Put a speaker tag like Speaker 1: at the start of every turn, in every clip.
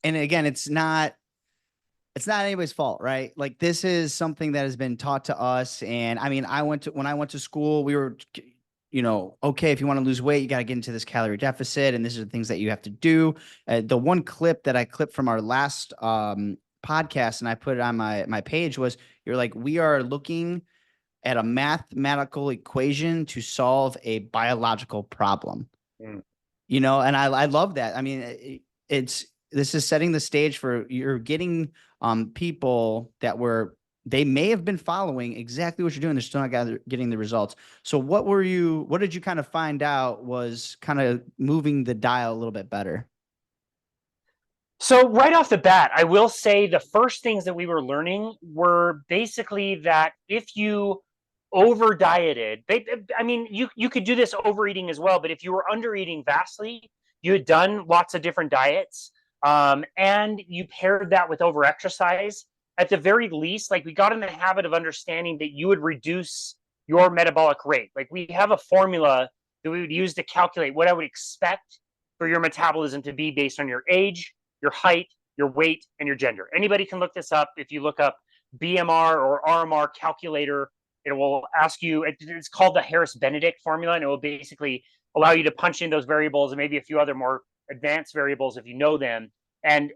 Speaker 1: and again, it's not anybody's fault, right? Like this is something that has been taught to us. And I mean, when I went to school, we were, okay, if you want to lose weight, you got to get into this calorie deficit, and these are the things that you have to do. The one clip that I clipped from our last podcast, and I put it on my page, was you're like, we are looking at a mathematical equation to solve a biological problem.
Speaker 2: Mm.
Speaker 1: And I love that. I mean, it's this is setting the stage for you're getting people that they may have been following exactly what you're doing. They're still not getting the results. So what did you kind of find out was kind of moving the dial a little bit better?
Speaker 2: So right off the bat, I will say the first things that we were learning were basically that if you over dieted, I mean, you could do this overeating as well, but if you were under eating vastly, you had done lots of different diets, and you paired that with over exercise, at the very least, like we got in the habit of understanding that you would reduce your metabolic rate. Like we have a formula that we would use to calculate what I would expect for your metabolism to be based on your age, your height, your weight, and your gender. Anybody can look this up. If you look up BMR or RMR calculator, it will ask you, it's called the Harris-Benedict formula, and it will basically allow you to punch in those variables and maybe a few other more advanced variables if you know them. And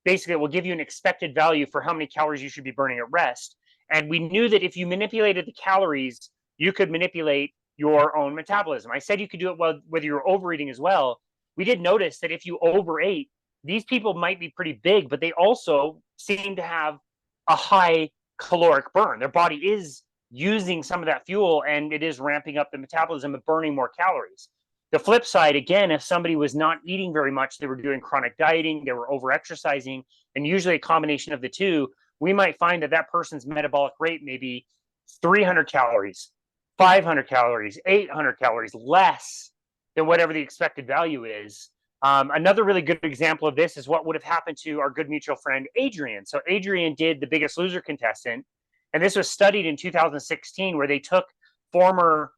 Speaker 2: basically it will give you an expected value for how many calories you should be burning at rest. And we knew that if you manipulated the calories, you could manipulate your own metabolism. I said you could do it whether you're overeating as well. We did notice that if you overate, these people might be pretty big, but they also seem to have a high caloric burn. Their body is using some of that fuel, and it is ramping up the metabolism and burning more calories. The flip side, again, if somebody was not eating very much, they were doing chronic dieting, they were over exercising, and usually a combination of the two, we might find that that person's metabolic rate may be 300 calories, 500 calories, 800 calories less than whatever the expected value is. Another really good example of this is what would have happened to our good mutual friend Adrian. So Adrian did the Biggest Loser contestant, and this was studied in 2016, where they took former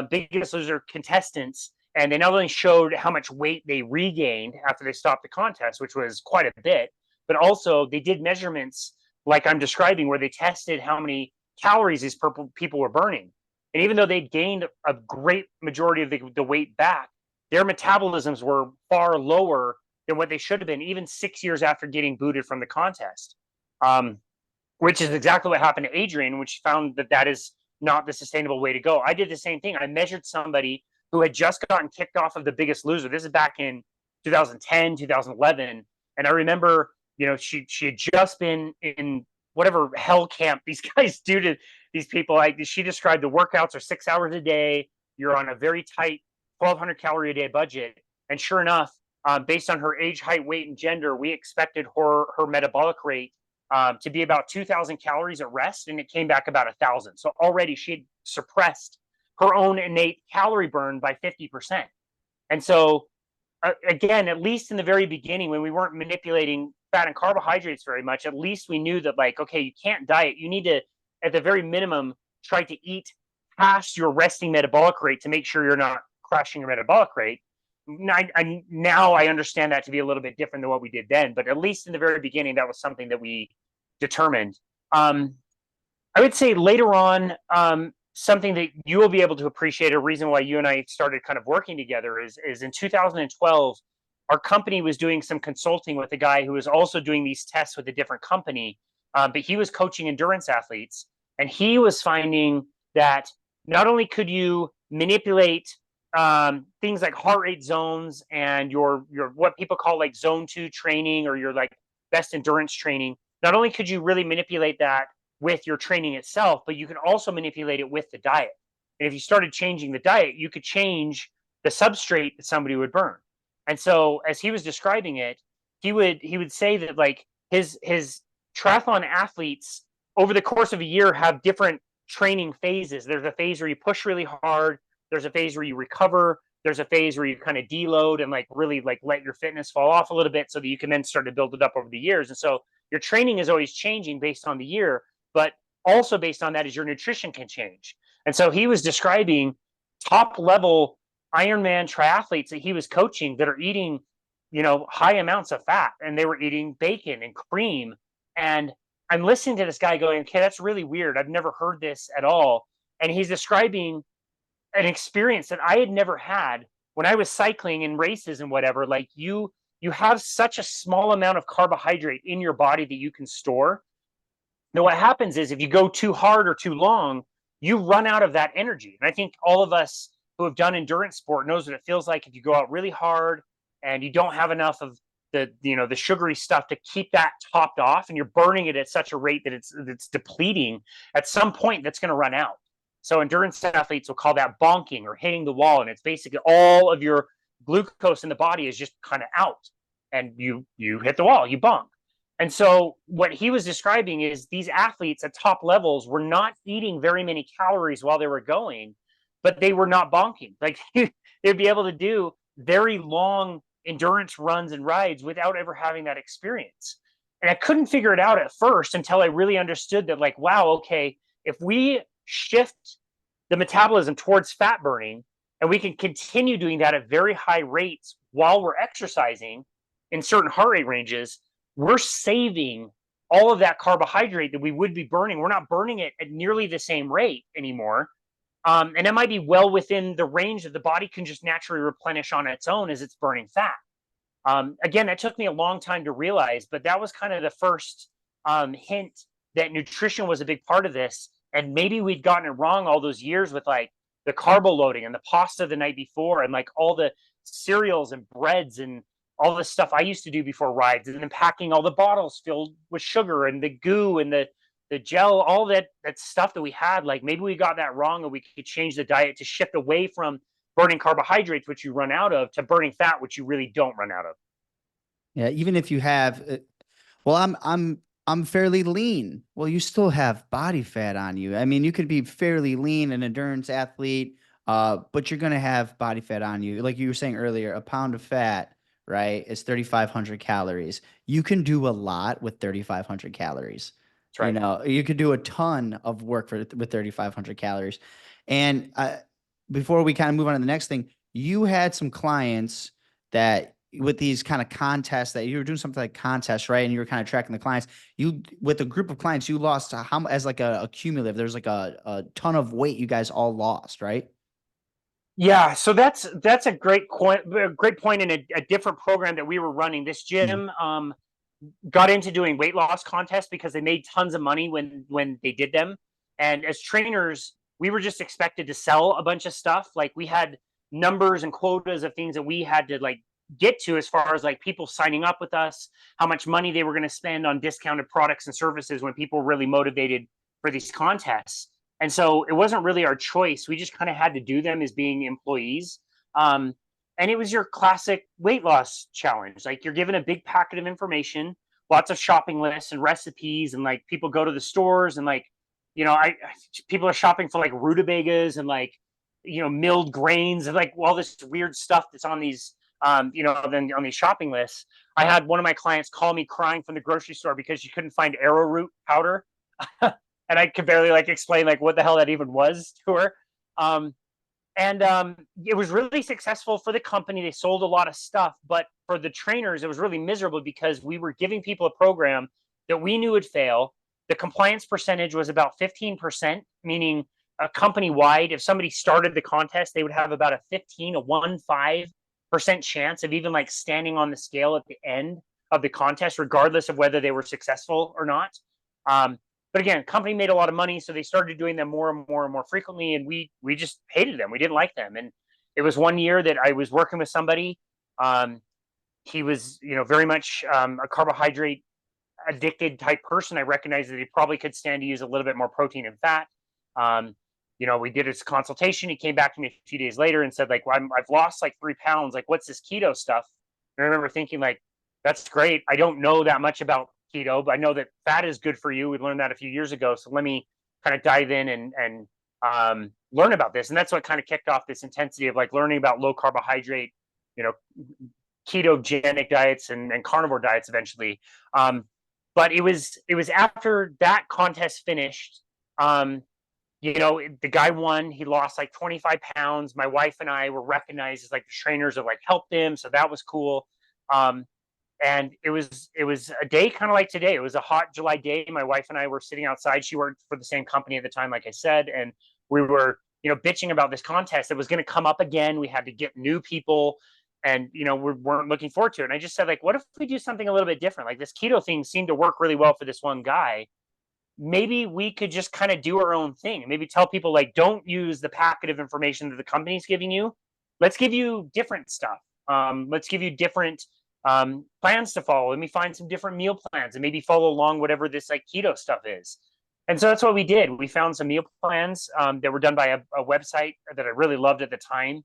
Speaker 2: Biggest Loser contestants, and they not only showed how much weight they regained after they stopped the contest, which was quite a bit, but also they did measurements like I'm describing, where they tested how many calories these people were burning. And even though they'd gained a great majority of the weight back, their metabolisms were far lower than what they should have been, even 6 years after getting booted from the contest, which is exactly what happened to Adrian, which found that that is not the sustainable way to go. I did the same thing. I measured somebody who had just gotten kicked off of the Biggest Loser. This is back in 2010, 2011. And I remember, she had just been in whatever hell camp these guys do to these people. She described the workouts are 6 hours a day. You're on a very tight 1,200 calorie a day budget. And sure enough, based on her age, height, weight, and gender, we expected her metabolic rate to be about 2,000 calories at rest, and it came back about 1,000. So already she had suppressed her own innate calorie burn by 50%. And so, again, at least in the very beginning, when we weren't manipulating fat and carbohydrates very much, at least we knew that, like, okay, you can't diet. You need to, at the very minimum, try to eat past your resting metabolic rate to make sure you're not crashing your metabolic rate. Now I understand that to be a little bit different than what we did then, but at least in the very beginning, that was something that we determined. I would say later on, something that you will be able to appreciate, a reason why you and I started kind of working together is in 2012, our company was doing some consulting with a guy who was also doing these tests with a different company, but he was coaching endurance athletes, and he was finding that not only could you manipulate things like heart rate zones and your what people call like zone 2 training, or your like best endurance training, not only could you really manipulate that with your training itself, but you can also manipulate it with the diet. And if you started changing the diet, you could change the substrate that somebody would burn. And so as he was describing it, he would say that like his triathlon athletes over the course of a year have different training phases. There's a phase where you push really hard, there's a phase where you recover, there's a phase where you kind of deload and like really like let your fitness fall off a little bit so that you can then start to build it up over the years. And so your training is always changing based on the year, but also based on that is your nutrition can change. And so he was describing top level Ironman triathletes that he was coaching that are eating high amounts of fat, and they were eating bacon and cream. And I'm listening to this guy going, okay, that's really weird. I've never heard this at all. And he's describing an experience that I had never had when I was cycling in races and whatever. Like you have such a small amount of carbohydrate in your body that you can store. Now what happens is if you go too hard or too long, you run out of that energy. And I think all of us who have done endurance sport knows what it feels like if you go out really hard and you don't have enough of the sugary stuff to keep that topped off, and you're burning it at such a rate that it's depleting. At some point that's going to run out. So endurance athletes will call that bonking or hitting the wall, and it's basically all of your glucose in the body is just kind of out, and you hit the wall, you bonk. And so what he was describing is these athletes at top levels were not eating very many calories while they were going, but they were not bonking. Like they'd be able to do very long endurance runs and rides without ever having that experience. And I couldn't figure it out at first until I really understood that, like, wow, okay, if we shift the metabolism towards fat burning and we can continue doing that at very high rates while we're exercising in certain heart rate ranges, we're saving all of that carbohydrate that we would be burning. We're not burning it at nearly the same rate anymore. And it might be well within the range that the body can just naturally replenish on its own as it's burning fat. Again, that took me a long time to realize, but that was kind of the first hint that nutrition was a big part of this. And maybe we'd gotten it wrong all those years with like the carbo loading and the pasta the night before and like all the cereals and breads and all the stuff I used to do before rides, and then packing all the bottles filled with sugar and the goo and the gel, all that stuff that we had. Like maybe we got that wrong, and we could change the diet to shift away from burning carbohydrates, which you run out of, to burning fat, which you really don't run out of.
Speaker 1: Yeah, even if you have, well, I'm fairly lean. Well, you still have body fat on you. I mean, you could be fairly lean, an endurance athlete, but you're gonna have body fat on you. Like you were saying earlier, a pound of fat, right, is 3,500 calories. You can do a lot with 3,500 calories.
Speaker 2: That's right.
Speaker 1: You could do a ton of work with 3,500 calories. And before we kind of move on to the next thing, you had some clients that with these kind of contests that you were doing something like contests, right? And you were kind of tracking the clients. You with a group of clients, you lost how as like a cumulative. There's like a ton of weight you guys all lost, right?
Speaker 2: Yeah, so that's a great point in a different program that we were running. This
Speaker 1: Mm.
Speaker 2: gym got into doing weight loss contests because they made tons of money when they did them. And as trainers, we were just expected to sell a bunch of stuff. Like we had numbers and quotas of things that we had to like get to, as far as like people signing up with us, how much money they were going to spend on discounted products and services when people were really motivated for these contests. And so it wasn't really our choice. We just kind of had to do them as being employees. Um, and it was your classic weight loss challenge. Like you're given a big packet of information, lots of shopping lists and recipes, and like people go to the stores and like, people are shopping for like rutabagas and like, milled grains and like all this weird stuff that's on these, then on these shopping lists. I had one of my clients call me crying from the grocery store because she couldn't find arrowroot powder. And I could barely like explain like what the hell that even was to her. And it was really successful for the company. They sold a lot of stuff, but for the trainers, it was really miserable because we were giving people a program that we knew would fail. The compliance percentage was about 15%, meaning company wide, if somebody started the contest, they would have about a 15% chance of even like standing on the scale at the end of the contest, regardless of whether they were successful or not. But again, company made a lot of money, so they started doing them more and more and more frequently, and we just hated them. We didn't like them. And it was one year that I was working with somebody. He was, very much a carbohydrate addicted type person. I recognized that he probably could stand to use a little bit more protein and fat. We did his consultation. He came back to me a few days later and said, like, well, I've lost like 3 pounds. Like, what's this keto stuff? And I remember thinking, like, that's great. I don't know that much about keto, but I know that fat is good for you. We learned that a few years ago. So let me kind of dive in and learn about this. And that's what kind of kicked off this intensity of like learning about low carbohydrate, you know, ketogenic diets and carnivore diets eventually. But it was after that contest finished. The guy won. He lost like 25 pounds. My wife and I were recognized as like the trainers that like helped him. So that was cool. And it was a day kind of like today. It was a hot July day. My wife and I were sitting outside. She worked for the same company at the time, like I said, and we were, bitching about this contest that was going to come up again. We had to get new people, and we weren't looking forward to it. And I just said, like, what if we do something a little bit different? Like, this keto thing seemed to work really well for this one guy. Maybe we could just kind of do our own thing. Maybe tell people, like, don't use the packet of information that the company's giving you. Let's give you different stuff. Let's give you different plans to follow. Let me find some different meal plans and maybe follow along whatever this like keto stuff is. And so that's what we did. We found some meal plans that were done by a website that I really loved at the time.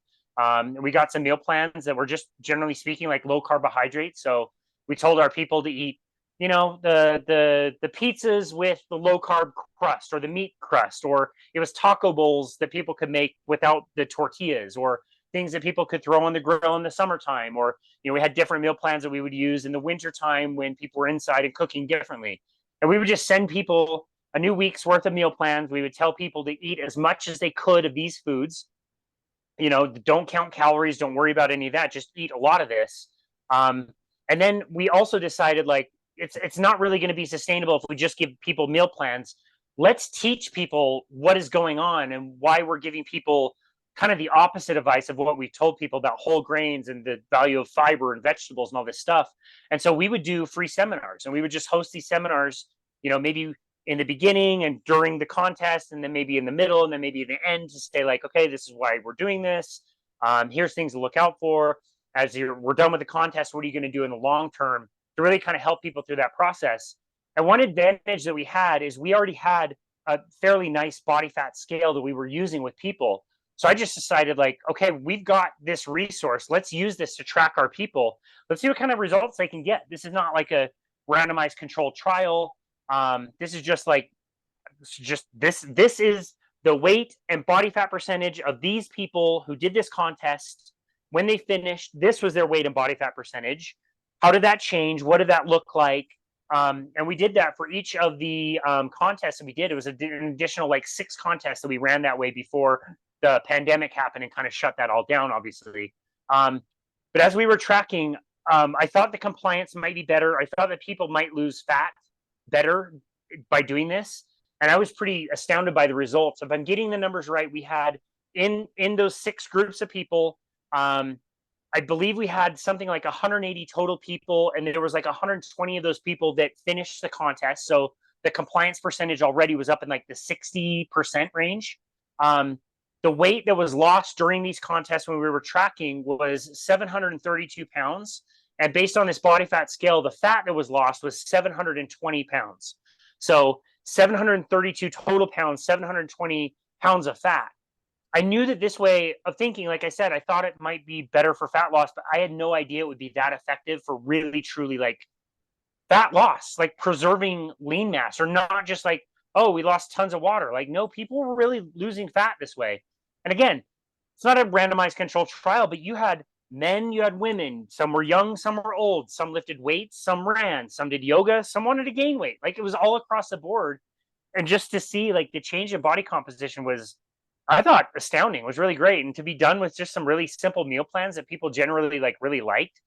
Speaker 2: We got some meal plans that were just generally speaking like low carbohydrates. So we told our people to eat, the pizzas with the low carb crust or the meat crust, or it was taco bowls that people could make without the tortillas, or things that people could throw on the grill in the summertime, or we had different meal plans that we would use in the wintertime when people were inside and cooking differently. And we would just send people a new week's worth of meal plans. We would tell people to eat as much as they could of these foods. Don't count calories, don't worry about any of that, just eat a lot of this. And then we also decided, like, it's not really going to be sustainable if we just give people meal plans. Let's teach people what is going on and why we're giving people kind of the opposite advice of what we told people about whole grains and the value of fiber and vegetables and all this stuff. And so we would do free seminars, and we would just host these seminars, maybe in the beginning and during the contest, and then maybe in the middle, and then maybe in the end, to say, like, okay, this is why we're doing this. Here's things to look out for. As we're done with the contest, what are you going to do in the long term to really kind of help people through that process? And one advantage that we had is we already had a fairly nice body fat scale that we were using with people. So I just decided, like, okay, we've got this resource. Let's use this to track our people. Let's see what kind of results they can get. This is not like a randomized controlled trial. This is just like, this is the weight and body fat percentage of these people who did this contest. When they finished, this was their weight and body fat percentage. How did that change? What did that look like? And we did that for each of the contests that we did. It was an additional like 6 contests that we ran that way before the pandemic happened and kind of shut that all down, obviously. But as we were tracking, I thought the compliance might be better. I thought that people might lose fat better by doing this. And I was pretty astounded by the results. If I'm getting the numbers right, we had in those 6 groups of people, I believe we had something like 180 total people, and there was like 120 of those people that finished the contest. So the compliance percentage already was up in like the 60% range. The weight that was lost during these contests when we were tracking was 732 pounds. And based on this body fat scale, the fat that was lost was 720 pounds. So 732 total pounds, 720 pounds of fat. I knew that this way of thinking, like I said, I thought it might be better for fat loss, but I had no idea it would be that effective for really, truly like fat loss, like preserving lean mass, or not just like, oh, we lost tons of water. Like, no, people were really losing fat this way. And again, it's not a randomized controlled trial, but you had men, you had women, some were young, some were old, some lifted weights, some ran, some did yoga, some wanted to gain weight. Like, it was all across the board. And just to see like the change in body composition was, I thought, astounding. It was really great. And to be done with just some really simple meal plans that people generally like really liked,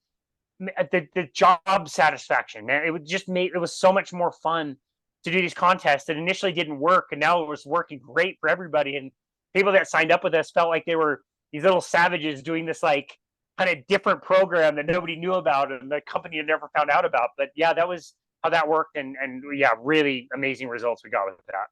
Speaker 2: the job satisfaction, man, it was so much more fun to do these contests that initially didn't work, and now it was working great for everybody. And people that signed up with us felt like they were these little savages doing this like kind of different program that nobody knew about and the company had never found out about. But yeah, that was how that worked. And yeah, really amazing results we got with that.